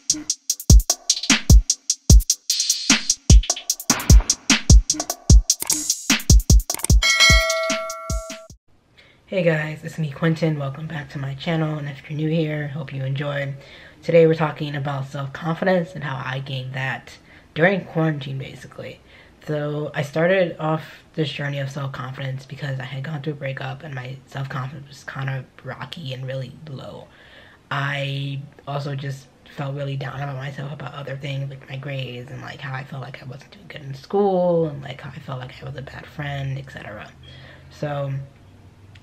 Hey guys, it's me Quentin. Welcome back to my channel, and if you're new here, hope you enjoy. Today we're talking about self-confidence and how I gained that during quarantine, basically. So I started off this journey of self-confidence because I had gone through a breakup and my self-confidence was kind of rocky and really low. I also just felt really down about myself about other things like my grades and like how I felt like I wasn't doing good in school and like how I felt like I was a bad friend, etc. So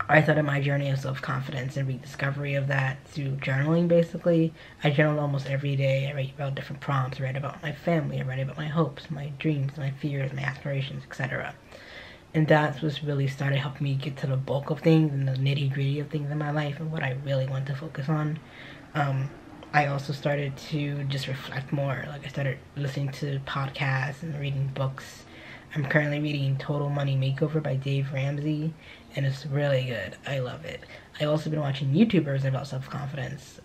I started my journey of self-confidence and rediscovery of that through journaling, basically. I journal almost every day. I write about different prompts. I write about my family. I write about my hopes, my dreams, my fears, my aspirations, etc. And that's what really started helping me get to the bulk of things and the nitty-gritty of things in my life and what I really want to focus on. I also started to just reflect more. Like, I started listening to podcasts and reading books. I'm currently reading Total Money Makeover by Dave Ramsey, and it's really good. I love it. I've also been watching YouTubers about self-confidence.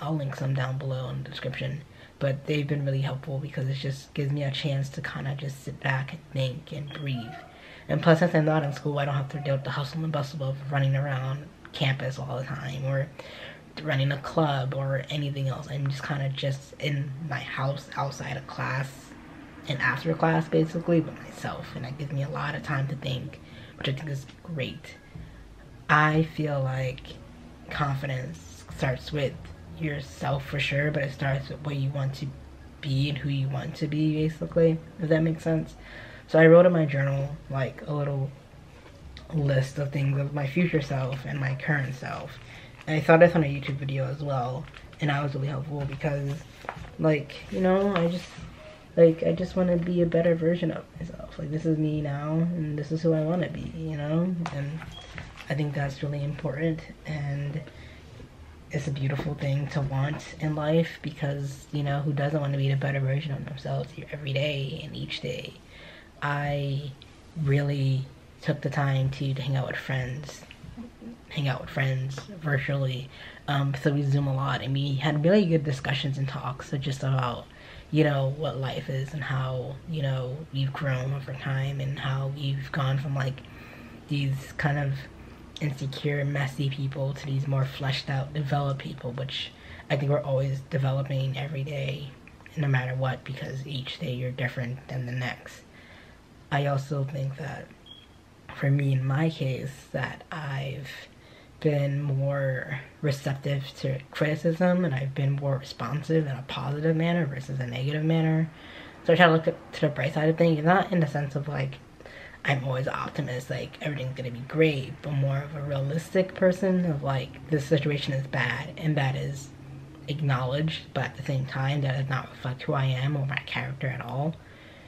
I'll link some down below in the description, but they've been really helpful because it just gives me a chance to kind of just sit back and think and breathe. And plus, since I'm not in school, I don't have to deal with the hustle and bustle of running around campus all the time or running a club or anything else. I'm just kind of just in my house outside of class and after class, basically, with myself, and that gives me a lot of time to think, which I think is great. I feel like confidence starts with yourself for sure, but it starts with what you want to be and who you want to be, basically. Does that make sense? So I wrote in my journal like a little list of things of my future self and my current self, and I saw this on a YouTube video as well, and that was really helpful because, like, you know, I just want to be a better version of myself. Like, this is me now, and this is who I want to be, you know? And I think that's really important, and it's a beautiful thing to want in life because, you know, who doesn't want to be a better version of themselves every day and each day? I really took the time to hang out with friends virtually. So we Zoom a lot, and we had really good discussions and talks just about, you know, what life is and how, you know, we've grown over time and how we've gone from like these kind of insecure, messy people to these more fleshed out, developed people, which I think we're always developing every day, no matter what, because each day you're different than the next. I also think that for me, in my case, that I've been more receptive to criticism and I've been more responsive in a positive manner versus a negative manner. So I try to look to the bright side of things, not in the sense of like I'm always an optimist, like everything's gonna be great, but more of a realistic person of like this situation is bad and that is acknowledged, but at the same time that does not reflect who I am or my character at all,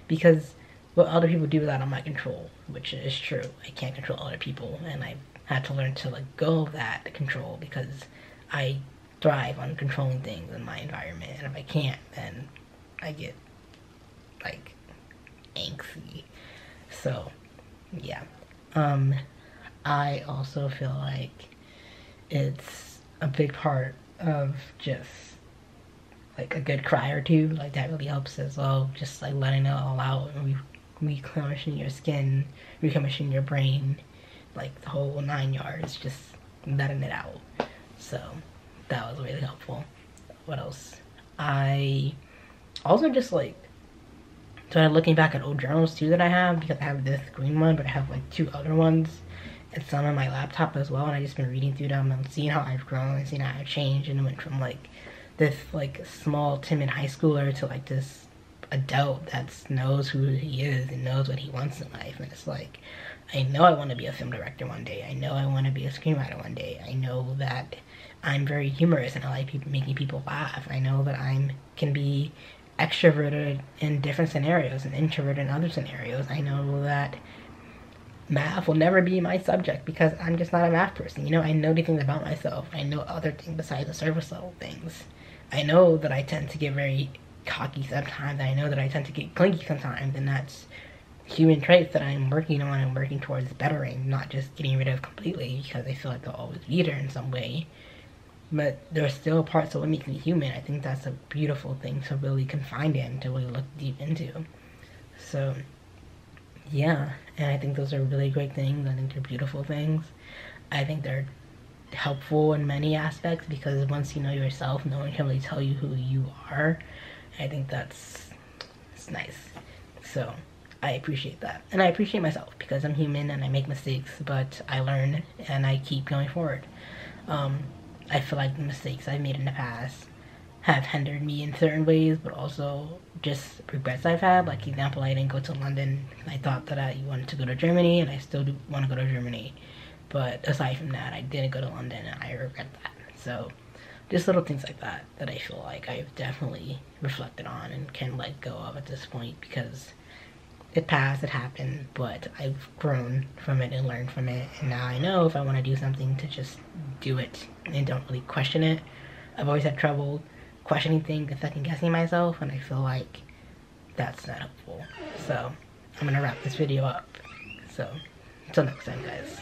because what other people do is out of my control, which is true. I can't control other people, and I had to learn to let go of that control because I thrive on controlling things in my environment, and if I can't, then I get like angsty. So yeah, I also feel like it's a big part of just like a good cry or two, like that really helps as well, just like letting it all out and recommissioning your skin, recommissioning your brain, like the whole 9 yards, just letting it out. So that was really helpful. What else? I also just like started looking back at old journals too that I have, because I have this green one, but I have like 2 other ones and some on my laptop as well, and I just been reading through them and seeing how I've grown and seeing how I've changed, and went from like this like small timid high schooler to like this adult that knows who he is and knows what he wants in life. And it's like, I know I want to be a film director one day. I know I want to be a screenwriter one day. I know that I'm very humorous and I like making people laugh. I know that I can be extroverted in different scenarios and introverted in other scenarios. I know that math will never be my subject because I'm just not a math person. You know, I know these things about myself. I know other things besides the surface level things. I know that I tend to get very cocky sometimes. I know that I tend to get clingy sometimes, and that's human traits that I'm working on and working towards bettering, not just getting rid of completely because I feel like they'll always be there in some way. but there are still parts of what makes me human. I think that's a beautiful thing to really confine in, to really look deep into. So yeah, and I think those are really great things. I think they're beautiful things. I think they're helpful in many aspects, because once you know yourself, no one can really tell you who you are. I think it's nice. So I appreciate that, and I appreciate myself, because I'm human and I make mistakes, but I learn and I keep going forward. I feel like the mistakes I've made in the past have hindered me in certain ways, but also just regrets I've had. Like, example, I didn't go to London. I thought that I wanted to go to Germany, and I still do want to go to Germany. But aside from that, I didn't go to London, and I regret that. So just little things like that that I feel like I've definitely reflected on and can let go of at this point, because it passed, it happened, but I've grown from it and learned from it, and now I know if I want to do something, to just do it and don't really question it. I've always had trouble questioning things and second guessing myself, and I feel like that's not helpful. So I'm gonna wrap this video up. So until next time, guys.